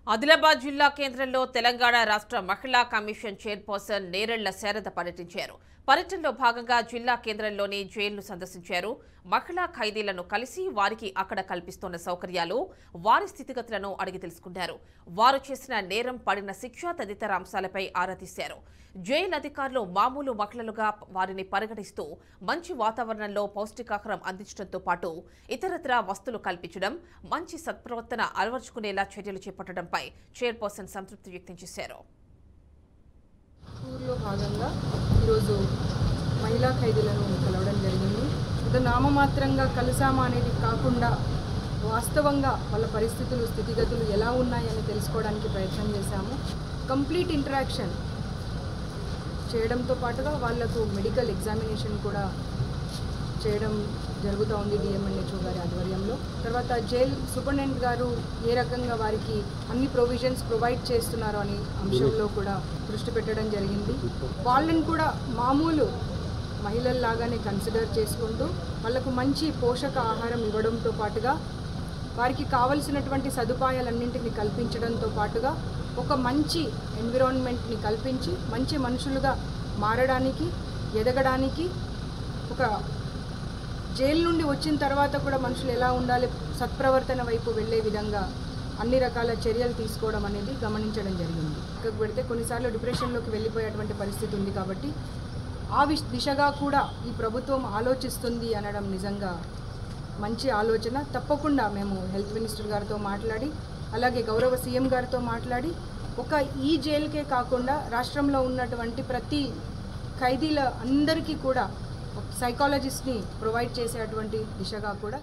ఆదిలాబాద్ జిల్లా కేంద్రంలో తెలంగాణ రాష్ట్ర మహిళా కమిషన్ చైర్పర్సన్ నేరెళ్ల శారద పర్యటించారు. పర్యటనలో భాగంగా జిల్లా కేంద్రంలోని జైలును సందర్శించారు. మహిళా ఖైదీలను కలిసి వారికి అక్కడ కల్పిస్తున్న సౌకర్యాలు, వారి స్థితిగతులను అడిగి తెలుసుకున్నారు. వారు చేసిన నేరం, పడిన శిక్ష తదితర అంశాలపై ఆరా తీశారు. జైలు అధికారులు మామూలు మహిళలుగా వారిని పరిగణిస్తూ మంచి వాతావరణంలో పౌష్టికాహారం అందించడంతో పాటు ఇతరత్రా వస్తువులు కల్పించడం, మంచి సత్ప్రవర్తన అలవర్చుకునేలా చర్యలు చేపట్టడంపై చైర్పర్సన్ సంతృప్తి వ్యక్తం చేశారు. టూర్లో భాగంగా ఈరోజు మహిళా ఖైదీలను కలవడం జరిగింది. ఇది నామమాత్రంగా కలిసామా అనేది కాకుండా వాస్తవంగా వాళ్ళ పరిస్థితులు, స్థితిగతులు ఎలా ఉన్నాయని తెలుసుకోవడానికి ప్రయత్నం చేశాము. కంప్లీట్ ఇంటరాక్షన్ చేయడంతో పాటుగా వాళ్లకు మెడికల్ ఎగ్జామినేషన్ కూడా చేయడం జరుగుతూ ఉంది డిఎంఎన్హెచ్ఓ గారి ఆధ్వర్యంలో. తర్వాత జైల్ సూపరింటెండెంట్ గారు ఏ రకంగా వారికి అన్ని ప్రొవిజన్స్ ప్రొవైడ్ చేస్తున్నారు అనే అంశంలో కూడా దృష్టి పెట్టడం జరిగింది. వాళ్ళని కూడా మామూలు మహిళల్లాగానే కన్సిడర్ చేసుకుంటూ వాళ్లకు మంచి పోషక ఆహారం ఇవ్వడంతో పాటుగా వారికి కావలసినటువంటి సదుపాయాలన్నింటినీ కల్పించడంతో పాటుగా ఒక మంచి ఎన్విరాన్మెంట్ని కల్పించి మంచి మనుషులుగా మారడానికి, ఎదగడానికి, ఒక జైలు నుండి వచ్చిన తర్వాత కూడా మనుషులు ఎలా ఉండాలి, సత్ప్రవర్తన వైపు వెళ్ళే విధంగా అన్ని రకాల చర్యలు తీసుకోవడం అనేది గమనించడం జరిగింది. పక్కకు పెడితే కొన్నిసార్లు డిప్రెషన్లోకి వెళ్ళిపోయేటువంటి పరిస్థితి ఉంది కాబట్టి ఆ దిశగా కూడా ఈ ప్రభుత్వం ఆలోచిస్తుంది అనడం నిజంగా మంచి ఆలోచన. తప్పకుండా మేము హెల్త్ మినిస్టర్ గారితో మాట్లాడి, అలాగే గౌరవ సీఎం గారితో మాట్లాడి, ఒక ఈ జైలుకే కాకుండా రాష్ట్రంలో ఉన్నటువంటి ప్రతి ఖైదీల అందరికీ కూడా సైకాలజిస్ట్ని ప్రొవైడ్ చేసేటువంటి దిశగా కూడా